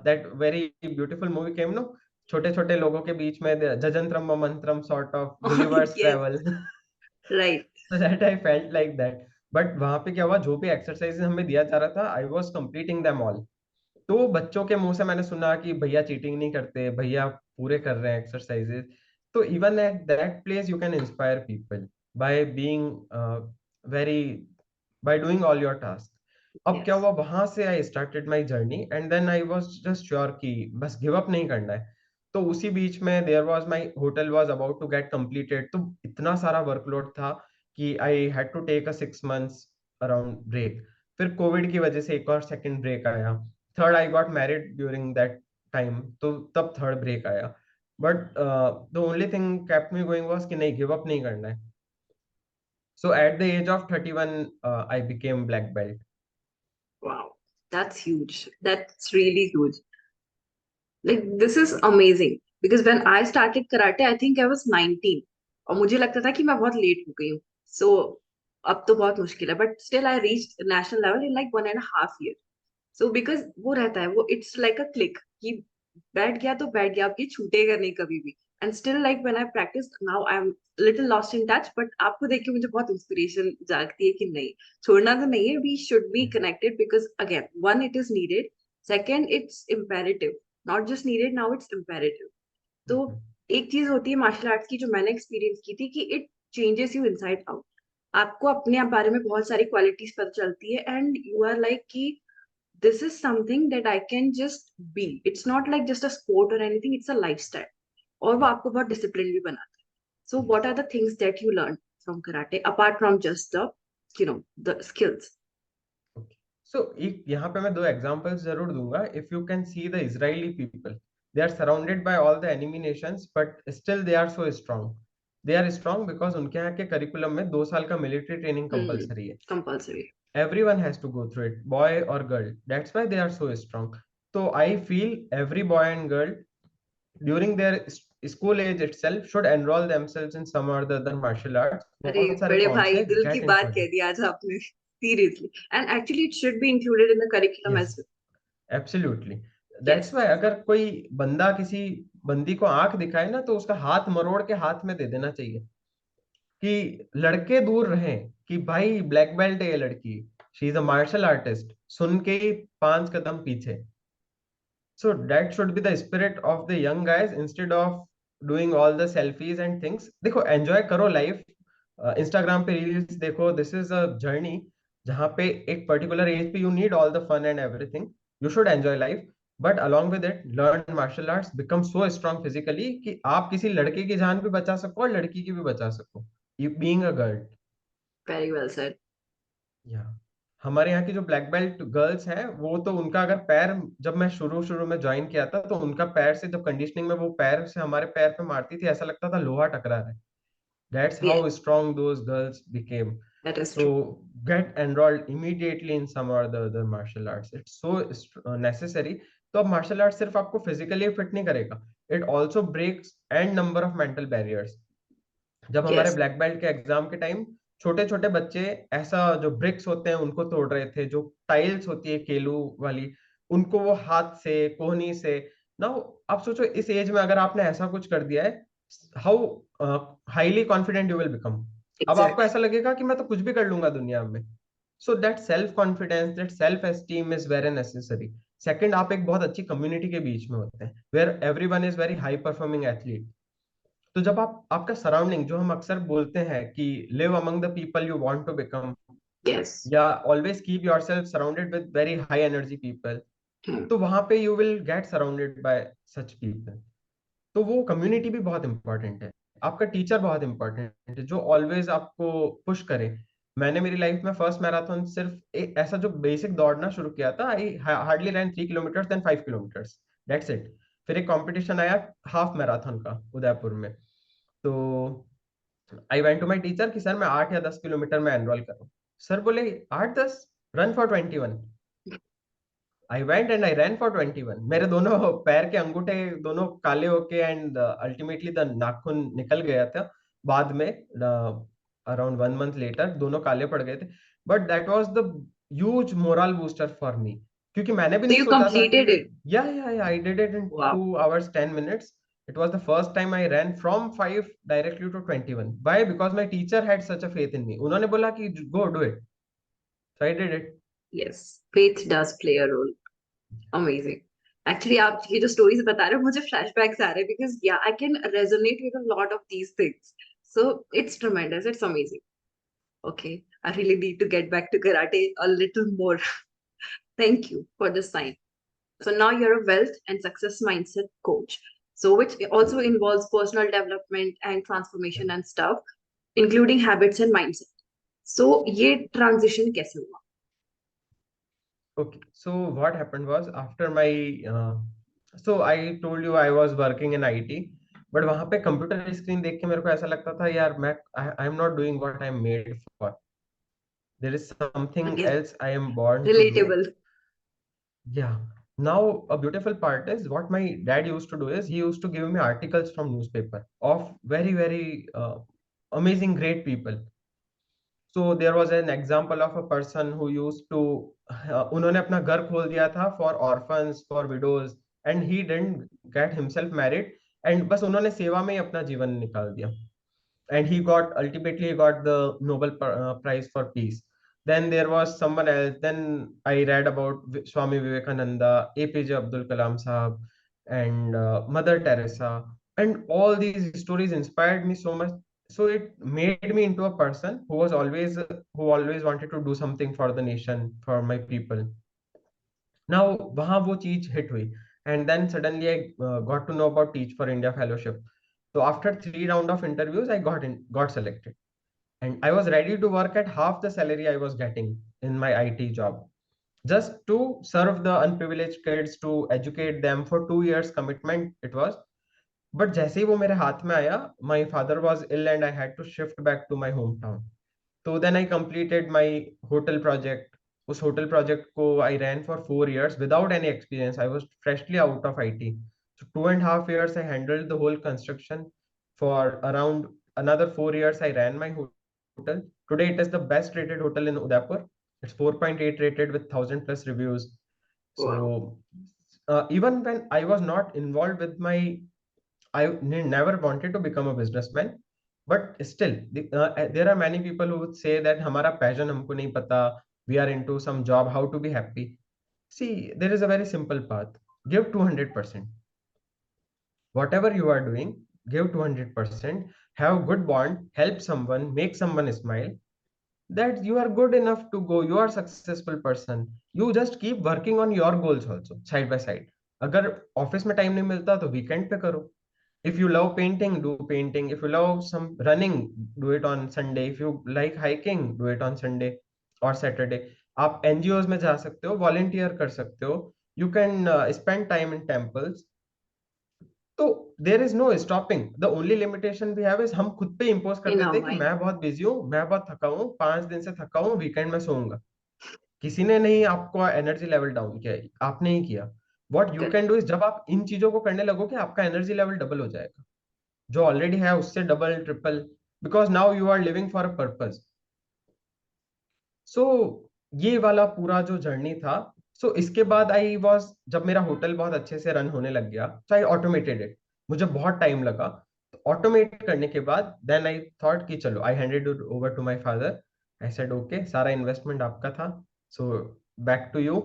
that very beautiful movie came no, छोटे छोटे लोगों के बीच में Jajantaram Mamantaram sort of Gulliver's Yes, travel. right. So that I felt like that. But वहां पे क्या हुआ, जो भी एक्सरसाइजेस हमें दिया जा रहा था, I was completing them all. तो बच्चों के मुंह से मैंने सुना कि भैया चीटिंग नहीं करते, भैया पूरे कर रहे हैं एक्सरसाइजेस। तो even at that place you can inspire people by being very, by doing all your task. अब क्या Yes. हुआ, वहां से I started my journey, and then I was just sure कि बस गिव अप नहीं करना है। तो उसी बीच में there was my hotel was about to get completed, तो इतना सारा वर्कलोड था कि I had to take a 6 months around break. फिर कोविड की वजह से एक और सेकंड ब्रेक आया। Third, I got married during that time, तो तब थर्ड ब्रेक आया। But the only thing kept me going was कि नहीं, गिव अप नहीं करना है। So at the age of 31 I became black belt. Wow. That's huge. That's really huge. Like, this is amazing. Because when I started karate, I think I was 19. और मुझे लगता था कि मैं बहुत लेट हो गई हूँ. So, अब तो बहुत मुश्किल है. But still, I reached national level in like 1.5 years. So, because वो रहता है, वो it's like a click. कि बैठ गया तो बैठ गया, आपकी छूटेगा नहीं कभी भी. And still, like when I practice now, I'm little lost in touch. But आपको देख के मुझे बहुत inspiration जागती है कि नहीं, छोड़ना तो नहीं है. We should be connected because again, one, it is needed. Second, it's imperative. Not just needed, now it's imperative. तो एक चीज होती है मार्शल आर्ट्स की जो मैंने एक्सपीरियंस की थी कि it changes you inside out. आपको अपने आप बारे में बहुत सारी क्वालिटीज पता चलती है एंड यू आर लाइक कि this is something that I can just be. It's not like just a sport और एनीथिंग, इट्स अ लाइफस्टाइल. और वो आपको बहुत डिसिप्लिन भी बनाता है. So what are the things that you learn from karate apart from just the the skills? सो एक यहाँ पे मैं दो एग्जांपल्स जरूर दूंगा। If you can see the Israeli people, they are surrounded by all the enemy nations, but still they are so strong. They are strong because उनके यहाँ के करिकुलम में 2 साल का मिलिट्री ट्रेनिंग कंपलसरी है। Compulsory. Everyone has to go through it, boy or girl. That's why they are so strong. So I feel every boy and girl during their school age itself should enroll themselves in some or the other martial arts. अरे बहुत सारे बड़े कॉन्स भाई, है, दिल की get बात into it. कह दी आज आपने. Seriously. And actually it should be included in the curriculum Yes, as well. absolutely. Yes. That's why अगर कोई बंदा किसी बंदी को आंख दिखाए ना, तो उसका हाथ मरोड़ के हाथ में दे देना चाहिए कि लड़के दूर रहें कि भाई ब्लैक बेल्ट है ये लड़की, she is a martial artist, सुन के ही 5 कदम पीछे। So that should be the spirit of the young guys instead of doing all the selfies and things. देखो enjoy करो लाइफ, इंस्टाग्राम पे रील्स देखो, दिस इज अ जर्नी जहाँ पे एक पर्टिकुलर एज पे you need all the fun and everything. You should enjoy life, but along with it learn martial arts, become so strong physically कि आप किसी लड़के की जान भी बचा सको और लड़की की भी बचा सको, you being a girl. Very well sir. या हमारे यहाँ की जो ब्लैक बेल्ट गर्ल्स हैं, वो तो उनका अगर पैर, जब मैं शुरू शुरू में ज्वाइन किया था, तो उनका पैर से जब कंडीशनिंग में वो पैर से हमारे पैर पे मारती थी, ऐसा लगता था लोहा टकरा रहा है. That's how Yes, strong those girls became. that is So true. get enrolled immediately in some or the other martial arts. It's so necessary. तो अब मार्शल आर्ट सिर्फ आपको फिजिकली फिट नहीं करेगा, it also breaks and number of mental barriers. जब हमारे Yes. ब्लैक बेल्ट के एग्जाम के टाइम छोटे छोटे बच्चे ऐसा जो ब्रिक्स होते हैं उनको तोड़ रहे थे, जो टाइल्स होती है केलू वाली, उनको वो हाथ से कोहनी से. नाउ आप सोचो, इस एज में अगर आपने ऐसा कुछ कर दिया है, how highly confident you will become. अब आपको Exactly. ऐसा लगेगा कि मैं तो कुछ भी कर लूंगा दुनिया में. So that self confidence, that self esteem is very necessary. Second, आप एक बहुत अच्छी कम्युनिटी के बीच में होते हैं, where everyone is very high performing athlete. तो जब आप, आपका सराउंडिंग, जो हम अक्सर बोलते हैं कि live among the people you want to become, Yes. या always keep yourself surrounded with very high energy people, Hmm. तो वहां पे you will get surrounded by such people. तो वो कम्युनिटी भी बहुत इंपॉर्टेंट है. आपका टीचर बहुत इंपॉर्टेंट है, जो ऑलवेज आपको पुश करे. मैंने मेरी लाइफ में फर्स्ट मैराथन सिर्फ एक ऐसा जो बेसिक दौड़ना शुरू किया था, I hardly run 3 kilometre, then 5 kilometre, that's it. फिर एक कंपटीशन आया हाफ मैराथन का उदयपुर में. तो I went to my teacher कि सर मैं 8 या 10 किलोमीटर में एनरोल करूं. सर बोले 8-10, run for 21. I went and I rain for 21. मेरे दोनों पैर के अंगूठे दोनों काले होके, एंड अल्टीमेटली द नाखून निकल गया था बाद में, अराउंड 1 मंथ लेटर दोनों काले पड़ गए थे. But that was the huge moral booster for me, क्योंकि मैंने भी So नहीं you सोचा था कि completed it. या I did it in Wow. 2 hours 10 minutes. It was the first time I ran from 5 directly to 21. Why? Because my teacher had such a faith in me. उन्होंने बोला कि go do it. So I did it. Yes. Faith does play a role. Amazing. Actually, आप ये जो stories बता रहे हो मुझे flashbacks आ रहे हैं because yeah, I can resonate with a lot of these things. So it's tremendous. It's amazing. Okay, I really need to get back to karate a little more. Thank you for the sign. So now you're a wealth and success mindset coach. So which also involves personal development and transformation and stuff, including habits and mindset. So ये transition कैसे हुआ? Okay, so what happened was after my so I told you I was working in IT, but वहां पे कंप्यूटर स्क्रीन देख के मेरे को ऐसा लगता था यार मैं I am not doing what I am made for. There is something Yes, else I am born to do. relatable. Yeah. Now a beautiful part is what my dad used to do is he used to give me articles from newspaper of very amazing great people. So there was an example of a person who used to उन्होंने अपना घर खोल दिया था for orphans, for widows, and he didn't get himself married, and बस उन्होंने सेवा में ही अपना जीवन निकाल दिया. And he got, ultimately he got the Nobel Prize for Peace. Then there was someone else. Then I read about Swami Vivekananda, APJ Abdul Kalam Sahab, and Mother Teresa, and all these stories inspired me so much. So it made me into a person who always wanted to do something for the nation, for my people. Now वहाँ वो चीज hit हुई, and then suddenly I got to know about Teach for India fellowship. So after 3 round of interviews, I got selected, and I was ready to work at half the salary I was getting in my IT job, just to serve the unprivileged kids, to educate them for 2 years commitment it was. But जैसे ही वो मेरे हाथ में आया, my father was ill and I had to shift back to my hometown. So then I completed my hotel project. उस होटल प्रोजेक्ट को I ran for 4 years without any experience. I was freshly out of IT. So 2.5 years I handled the whole construction. For around another 4 years I ran my hotel. Today it is the best rated hotel in Udaipur. It's 4.8 rated with 1,000+ reviews. Wow. So even when I was not involved with my, never wanted to become a businessman, but still, there are many people who would say that हमारा passion हमको नहीं पता, we are into some job, how to be happy. See, there is a very simple path. Give 200%. Whatever you are doing, give 200%. Have good bond, help someone, make someone smile. That you are good enough to go. You are successful person. You just keep working on your goals also, side by side. अगर ऑफिस में टाइम नहीं मिलता तो वीकेंड पे करो. If you love painting, do painting. If you love some running, do it on Sunday. If you like hiking, do it on Sunday or Saturday. आप एनजीओज में जा सकते हो, वॉलेंटियर कर सकते हो, you can spend time in temples. तो there is no stopping, the only limitation we have is हम खुद पे इम्पोज कर In देते our हैं कि mind. मैं बहुत बिजी हूँ, मैं बहुत थका हूँ, 5 दिन से थका हूँ, वीकेंड में सोऊंगा। किसी ने नहीं आपको एनर्जी लेवल डाउन किया है, आपने ही किया। What you can Correct. Do is, जब आप इन चीजों को करने लगोगे आपका एनर्जी लेवल डबल हो जाएगा, जो ऑलरेडी है उससे double triple, because now you are living for a purpose. So ये वाला पूरा जो जर्नी था, सो इसके बाद आई वॉज, जब मेरा होटल बहुत अच्छे से रन होने लग गया, तो आई ऑटोमेटेड इट। मुझे बहुत टाइम लगा, तो ऑटोमेट करने के बाद देन आई थॉट कि चलो, I handed it over to my father. I said okay, सारा इन्वेस्टमेंट आपका था, so back to you,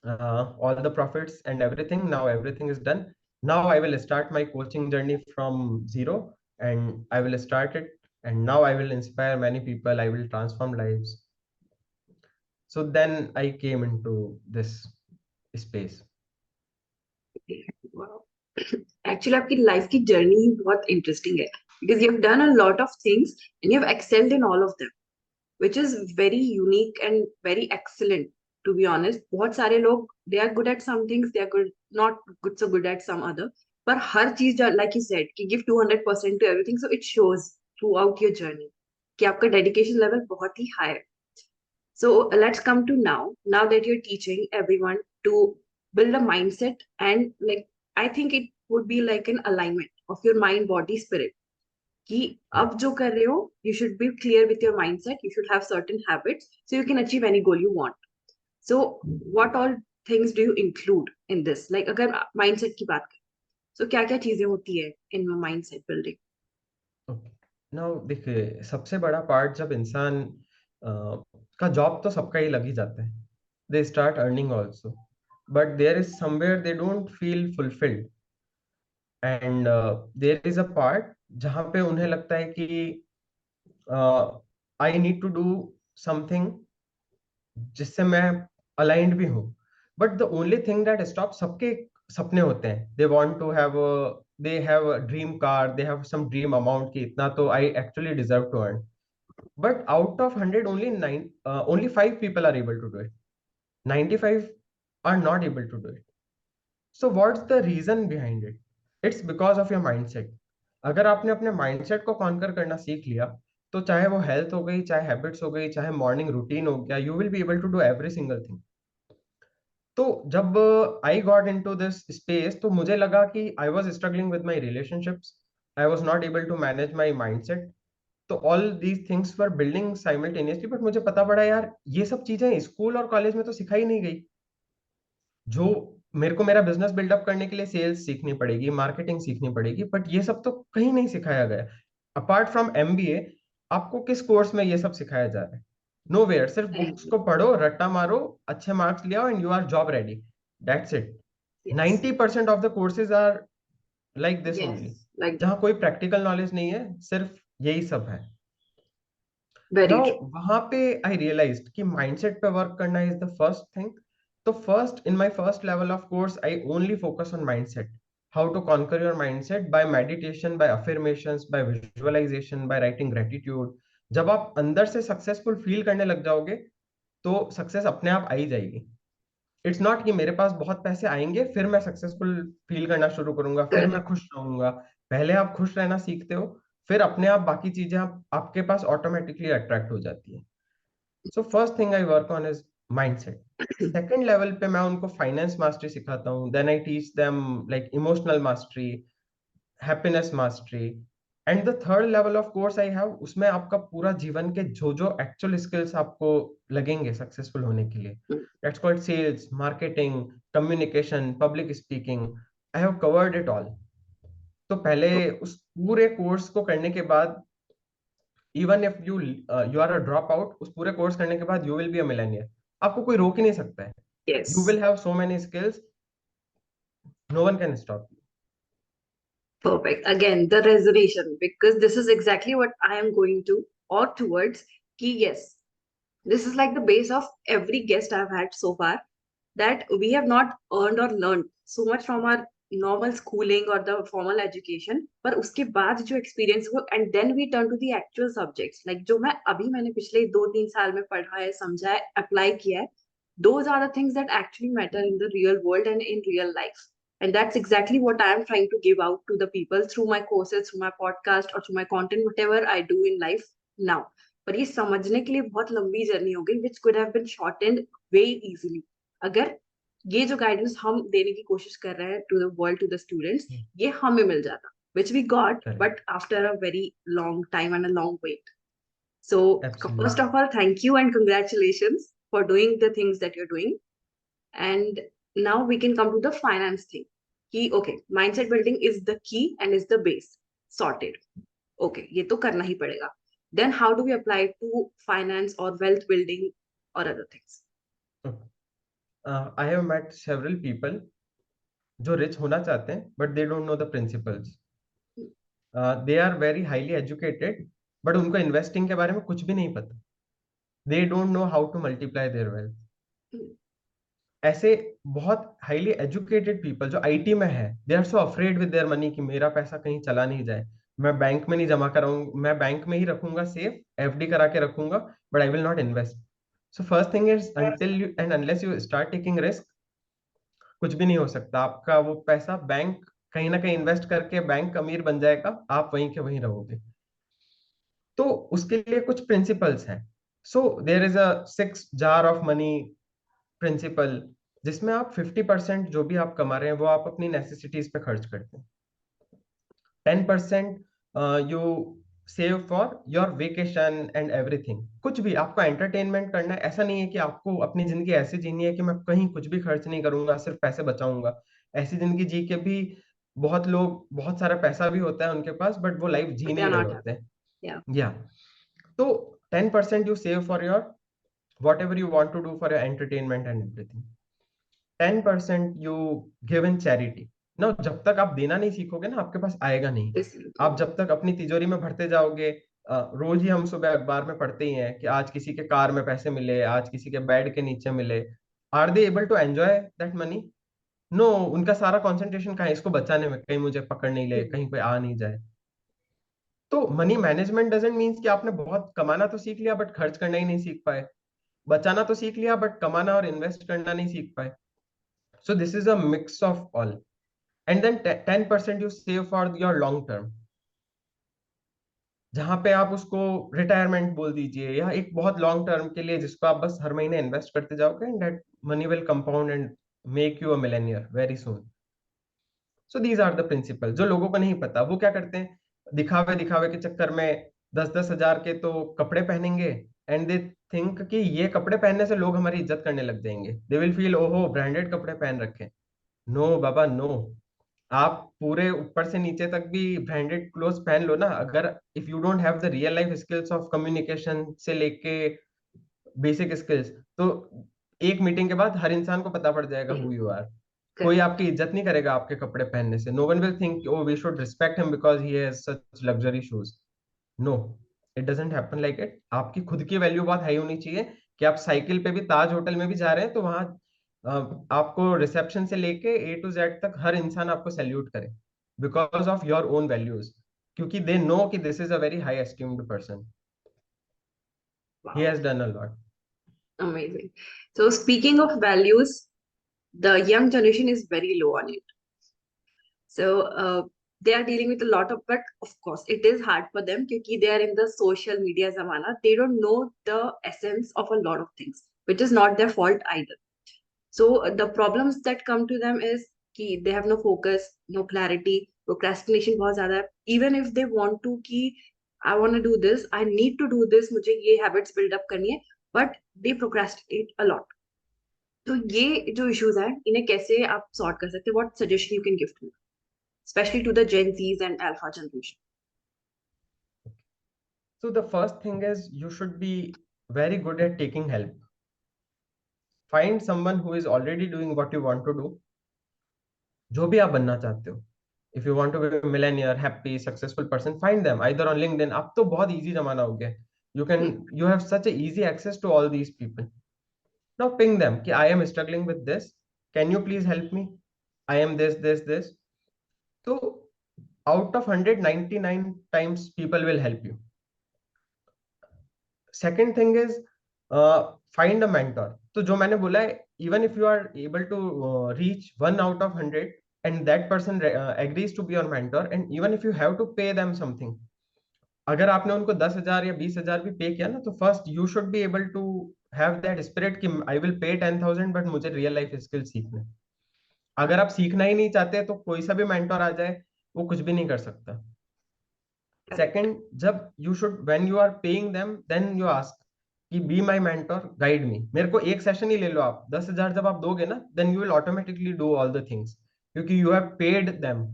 all the profits and everything, now everything is done. Now I will start my coaching journey from zero, and I will start it, and now I will inspire many people, I will transform lives. So then I came into this space. Wow. Actually, आपकी लाइफ की जर्नी ही बहुत इंटरेस्टिंग है, because you have done a lot of things and you have excelled in all of them, which is very unique and very excellent. To be honest, बहुत सारे लोग, they are good at some things, they are good, not good, so good at some other. पर हर चीज, like you said, कि give 200% to everything, so it shows throughout your journey कि आपका dedication level बहुत ही high है. So let's come to now. Now that you're teaching everyone to build a mindset, and like I think it would be like an alignment of your mind, body, spirit. कि अब जो कर रहे हो, you should be clear with your mindset. You should have certain habits so you can achieve any goal you want. So what all things do you include in this? Like अगर mindset की बात करें, so क्या क्या चीजें होती है in mindset building? Okay. Now देखिए, सबसे बड़ा पार्ट, जब इंसान का जॉब तो सबका ही लग ही जाता है, they start earning also, but there is somewhere they don't feel fulfilled, and there is a part जहाँ पे उन्हें लगता है कि I need to do something जिससे मैं अलाइंड भी हूँ। But the only thing that stop, सबके सपने होते हैं, they want to have, they have dream car, they have some dream amount की इतना तो I actually deserve to earn, but out of 100 only 5 people are able to do it, 95 are not able to do it. So what's the reason behind it? It's because of your mindset. अगर आपने अपने माइंडसेट को कॉन्कर करना सीख लिया, तो चाहे वो हेल्थ हो गई, चाहे हैबिट्स हो गई, चाहे मॉर्निंग रूटीन हो गया, you will be able to do every single thing. तो जब I got into this space, तो मुझे लगा कि I was struggling with my relationships, I was not able to manage my mindset, तो all these things were building simultaneously. But मुझे पता पड़ा यार, ये सब चीजें स्कूल और कॉलेज में तो सिखाई नहीं गई। जो मेरे को मेरा बिजनेस बिल्डअप करने के लिए सेल्स सीखनी पड़ेगी, मार्केटिंग सीखनी पड़ेगी, बट ये सब तो कहीं नहीं सिखाया गया। अपार्ट फ्रॉम एमबीए, आपको किस कोर्स में ये सब सिखाया जा रहा है? Know where. सिर्फ बुक्स को पढ़ो, रट्टा मारो, अच्छे मार्क्स लिया and you are job ready, that's it. Yes. 90% of the courses are like this only, Yes. Like that. जहाँ कोई प्रैक्टिकल नॉलेज नहीं है, सिर्फ यही सब है। Very now true. वहां पे आई रियलाइज्ड कि माइंडसेट पे वर्क करना इज द फर्स्ट थिंग। तो first, in my first level of course, I only focus on mindset, how to conquer your mindset by meditation, by affirmations, by visualisation, by writing gratitude. जब आप अंदर से सक्सेसफुल फील करने लग जाओगे, तो सक्सेस अपने आप आ ही जाएगी। इट्स नॉट कि मेरे पास बहुत पैसे आएंगे फिर मैं सक्सेसफुल फील करना शुरू करूंगा, फिर मैं Correct. खुश रहूंगा। पहले आप खुश रहना सीखते हो, फिर अपने आप बाकी चीजें आपके पास ऑटोमेटिकली अट्रैक्ट हो जाती है। So first thing I work on is mindset. Second level पे मैं उनको फाइनेंस मास्टरी सिखाता हूँ, then I teach them like emotional mastery, happiness mastery, and the third level of course I have, उसमें आपका पूरा जीवन के जो जो एक्चुअल स्किल्स आपको लगेंगे सक्सेसफुल होने के लिए, that's called sales, marketing, communication, public speaking, I have covered it all. तो पहले उस पूरे कोर्स को करने के बाद, even if you are a drop out, उस पूरे कोर्स करने के बाद you will be a millionaire, आपको कोई रोक ही नहीं सकता है। You Yes. Will have so many skills, no one can stop you. Perfect. Again, the reservation, because this is exactly what I am going to or towards. Ki yes, this is like the base of every guest I've had so far, that we have not earned or learned so much from our normal schooling or the formal education, पर उसके बाद जो experience हो, and then we turn to the actual subjects, like जो मैंने पिछले 2-3 साल में पढ़ा है, समझा है, apply किया है, those are the things that actually matter in the real world and in real life. And that's exactly what I am trying to give out to the people through my courses, through my podcast, or through my content, whatever I do in life now. पर ये समझने के लिए बहुत लंबी जर्नी हो गई, which could have been shortened way easily अगर ये जो गाइडेंस हम देने की कोशिश कर रहे हैं to the world, to the students, ये हमें मिल जाता, which we got, Correct. but after a very long time and a long wait. So Absolutely. first of all, thank you and congratulations for doing the things that you're doing. And now we can come to the finance thing. कि okay, mindset building is the key and is the base. Sorted. Okay, ये तो करना ही पड़ेगा. Then how do we apply it to finance or wealth building or other things? I have met several people जो रिच होना चाहते हैं but they don't know the principles. They are very highly educated but उनको इन्वेस्टिंग के बारे में कुछ भी नहीं पता. They don't know how to multiply their wealth. ऐसे बहुत हाईली एजुकेटेड पीपल जो आईटी में है, they are so afraid with their money कि मेरा पैसा कहीं चला नहीं जाए, मैं बैंक में नहीं जमा कराऊंगा, मैं बैंक में ही रखूंगा सेफ, एफडी करा के रखूंगा, but I will not invest. So first thing is until you and unless you start taking risk, कुछ भी नहीं हो सकता. आपका वो पैसा बैंक कहीं ना कहीं इन्वेस्ट करके बैंक अमीर बन जाएगा, आप वहीं के वहीं रहोगे. तो उसके लिए कुछ प्रिंसिपल्स हैं. So there is a 6 jar of money principle, जिसमें आप 50% जो भी आप कमा रहे हैं वो आप अपनी नेसेसिटीज पे खर्च करते हैं. 10% you save for your vacation and everything. कुछ भी आपको एंटरटेनमेंट करना है, ऐसा नहीं है कि आपको अपनी जिंदगी ऐसी जीनी है कि मैं कहीं कुछ भी खर्च नहीं करूंगा, सिर्फ पैसे बचाऊंगा. ऐसी जिंदगी जी के भी बहुत लोग, बहुत सारा पैसा भी होता है उनके पास, बट वो लाइफ जी They नहीं are रहे not होते happy. हैं. Yeah. या तो 10% you save for your whatever you want to do for your entertainment and everything. 10% you give in charity. ना जब तक आप देना नहीं सीखोगे ना, आपके पास आएगा नहीं. आप जब तक अपनी तिजोरी में भरते जाओगे, रोज ही हम सुबह अखबार में पढ़ते ही हैं कि आज किसी के कार में पैसे मिले, आज किसी के बेड के नीचे मिले. Are they able to enjoy that money? No. उनका सारा कॉन्सेंट्रेशन कहाँ है? इसको बचाने में, कहीं मुझे पकड़ नहीं ले, कहीं कोई आ नहीं जाए. तो मनी मैनेजमेंट डजंट मीन्स कि आपने बहुत कमाना तो सीख लिया बट खर्च करना ही नहीं सीख पाए, बचाना तो सीख लिया बट कमाना और इन्वेस्ट करना नहीं सीख पाए. So this is a mix of all. And then 10% you save for your long term, जहां पे आप उसको रिटायरमेंट बोल दीजिए, या एक बहुत लॉन्ग टर्म के लिए जिसको आप बस हर महीने इन्वेस्ट करते जाओगे, and that money will compound and make you a millionaire very soon. So these are the principle. जो लोगों को नहीं पता वो क्या करते हैं, दिखावे दिखावे के चक्कर में 10-10 हजार के तो कपड़े पहनेंगे, एंड दे थिंक कि ये कपड़े पहनने से लोग हमारी इज्जत करने लग जाएंगे. दे विल फील ओहो ब्रांडेड कपड़े पहन रखे. नो बाबा नो. आप पूरे ऊपर से नीचे तक भी ब्रांडेड क्लोथ्स पहन लो ना, अगर if you don't have the real life skills of communication से लेके बेसिक स्किल्स, तो एक मीटिंग के बाद हर इंसान को पता पड़ जाएगा हु यू आर. कोई आपकी इज्जत नहीं करेगा आपके कपड़े पहनने से. No one will think oh we should respect him because he has such luxury shoes. No, it doesn't happen like it. आपकी खुद की वैल्यू बहुत हाई होनी चाहिए कि आप साइकिल पे भी, ताज होटल में भी जा रहे हैं तो वहां आपको रिसेप्शन से लेके A to Z तक हर इंसान आपको सैल्यूट करे because of your own values, क्योंकि दे नो कि this is a very high esteemed person. He has done a lot. Amazing. So speaking of values, the young generation is very low on it. So they are dealing with a lot of, but of course it is hard for them because they are in the social media zamana. They don't know the essence of a lot of things, which is not their fault either. So the problems that come to them is कि they have no focus, no clarity, procrastination बहुत ज़्यादा है. Even if they want to कि I want to do this, I need to do this, मुझे ये habits build up करनी है, but they procrastinate a lot. तो ये जो issues हैं, इन्हें कैसे आप sort कर सकते हैं? What suggestion you can give to me, especially to the Gen Zs and Alpha generation? So the first thing is you should be very good at taking help. Find someone who is already doing what you want to do. जो भी आप बनना चाहते हो, if you want to be a millionaire, happy, successful person, find them either on LinkedIn. अब तो बहुत easy जमाना हो गया. You have such a easy access to all these people. Now ping them कि I am struggling with this. Can you please help me? I am this, this, this. तो out of 100, 99 times people will help you. Second thing is find a mentor. तो जो मैंने बोला है, even if you are able to reach 1 out of 100 and that person agrees to be your mentor, and even if you have to pay them something, अगर आपने उनको 10,000 या 20,000 भी पे किया ना, तो first you should be able to have that spirit कि आई विल पे 10,000 बट मुझे रियल लाइफ स्किल सीखने। अगर आप सीखना ही नहीं चाहते तो कोई सा भी मेंटोर आ जाए वो कुछ भी नहीं कर सकता। सेकंड, जब you should when you are paying them then you ask कि be my mentor, guide me. मेरे को एक सेशन ही ले लो आप, 10,000 जब आप दोगे ना, then you will automatically do all the things, क्योंकि यू हैव पेड देम।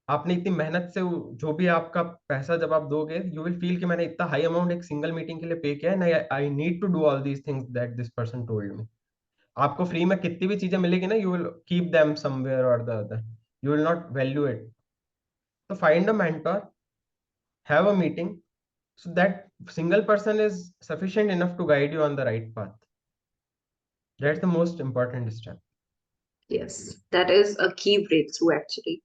आपने इतनी मेहनत से जो भी आपका पैसा जब आप दोगे, यू विल फील कि मैंने इतना हाई अमाउंट एक सिंगल मीटिंग के लिए पे किया है, I need to do all these things that this person told me. आपको फ्री में कितनी भी चीजें मिलेगी ना, you will keep them somewhere or the other, you will not value it. तो find a mentor, have a meeting, so that single person is sufficient enough to guide you on the right path. That's the most important step. Yes, that is a key breakthrough actually.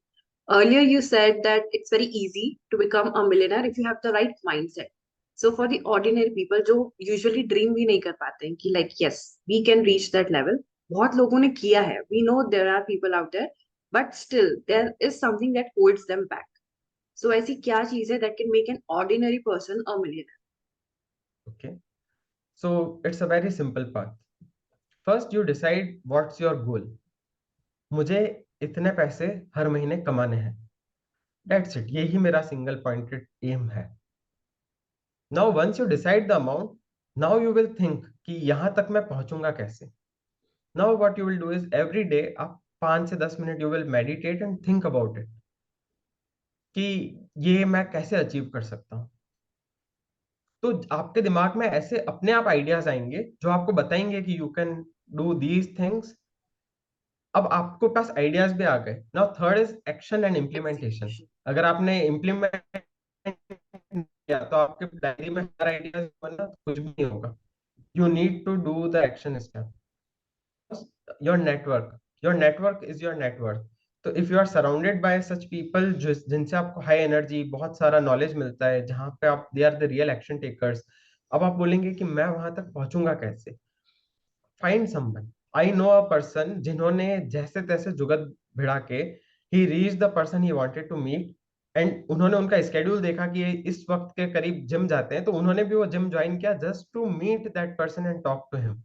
Earlier, you said that it's very easy to become a millionaire if you have the right mindset. So, for the ordinary people जो usually dream भी नहीं कर पाते हैं कि like yes, we can reach that level. बहुत लोगों ने किया है. We know there are people out there, but still there is something that holds them back. So, ऐसी क्या चीज है that can make an ordinary person a millionaire? Okay, so it's a very simple path. First you decide what's your goal. मुझे इतने पैसे हर महीने कमाने हैं, that's it, यही मेरा single pointed aim है। Now once you decide the amount, now you will think कि यहाँ तक मैं पहुंचूंगा कैसे। Now what you will do is every day आप 5 से 10 minute you will meditate and think about it कि ये मैं कैसे अचीव कर सकता हूँ। तो आपके दिमाग में ऐसे अपने आप आइडियाज आएंगे जो आपको बताएंगे कि you can do these things. अब आपको पास आइडियाज भी आ गए। Now third is action and implementation. Execution. अगर आपने इम्प्लीमेंट किया तो आपके डायरी में हर आइडियाज बनना कुछ भी नहीं होगा। You need to do the action step. Your network, your network is your network. तो if you are surrounded by such people जिनसे आपको हाई एनर्जी, बहुत सारा नॉलेज मिलता है, जहाँ पे आप they are the real action takers, अब आप बोलेंगे कि मैं वहां तक पहुंचूंगा कैसे। Find someone. I know a person जिन्होंने जैसे तैसे जुगत भिड़ा के ही reach the person he wanted to meet, and उन्होंने उनका स्केड्यूल देखा कि ये इस वक्त के करीब जिम जाते हैं, तो उन्होंने भी वो जिम ज्वाइन किया just to meet that person and talk to him.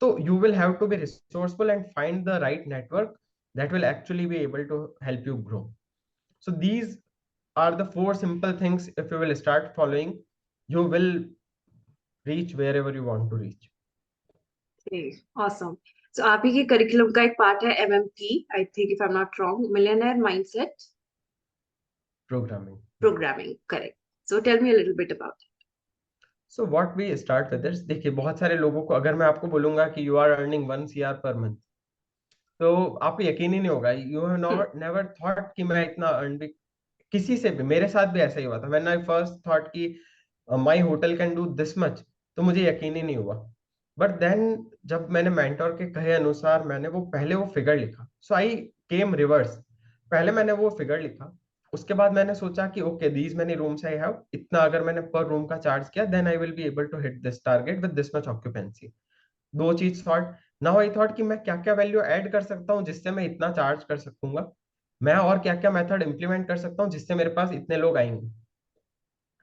So you will have to be resourceful and find the right network that will actually be able to help you grow. So these are the 4 simple things. If you will start following, you will reach wherever you want to reach. Okay, awesome. So आप ही के curriculum का एक part है MMP, I think if I'm not wrong, Millionaire Mindset Programming. Programming, correct. So tell me a little bit about it. So what we start with is, देखिए बहुत सारे लोगों को अगर मैं आपको बोलूंगा कि you are earning 1 CR per month, तो आपको यकीन ही नहीं होगा। You have never thought कि मैं इतना earn भी, किसी से भी, मेरे साथ भी ऐसा ही हुआ था। When I first thought कि my hotel can do this much, तो मुझे यकीन ही नहीं हुआ। बट देन जब मैंने मेंटोर के कहे अनुसार मैंने वो पहले वो फिगर लिखा, सो आई केम रिवर्स। पहले मैंने वो फिगर लिखा, उसके बाद मैंने सोचा कि okay these many rooms I have, इतना अगर मैंने पर रूम का चार्ज किया then I will be able to hit this target with this much occupancy. दो चीज थॉट। नाउ आई थॉट कि मैं क्या क्या वैल्यू ऐड कर सकता हूँ जिससे मैं इतना चार्ज कर सकूंगा, मैं और क्या क्या मेथड इंप्लीमेंट कर सकता हूँ जिससे मेरे पास इतने लोग आएंगे,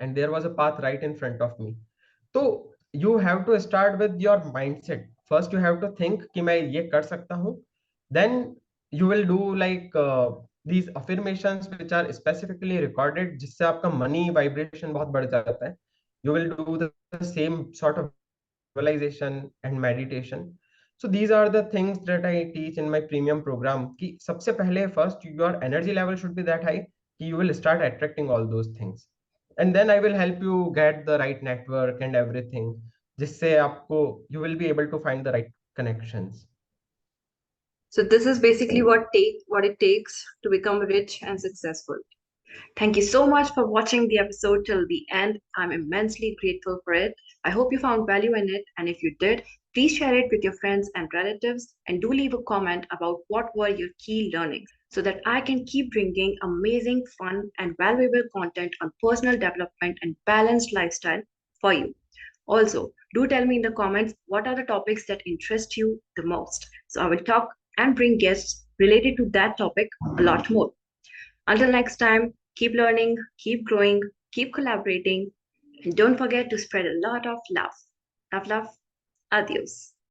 and there was a path right in front of me. तो you have to start with your mindset. First you have to think कि मैं ये कर सकता हूँ, then you will do like these affirmations which are specifically recorded, जिससे आपका मनी वाइब्रेशन बहुत बढ़ जाता है। you will do the same sort of visualization and meditation. So these are the things that I teach in my premium program कि सबसे पहले first your energy level should be that high कि you will start attracting all those things, and then I will help you get the right network and everything, जिससे आपको you will be able to find the right connections. So this is basically what it takes to become rich and successful. Thank you so much for watching the episode till the end. I'm immensely grateful for it. I hope you found value in it, and if you did, Please share it with your friends and relatives, and do leave a comment about what were your key learnings so that I can keep bringing amazing, fun, and valuable content on personal development and balanced lifestyle for you. Also, do tell me in the comments what are the topics that interest you the most. So I will talk and bring guests related to that topic a lot more. Until next time, keep learning, keep growing, keep collaborating, and don't forget to spread a lot of love. Love, love. Adios.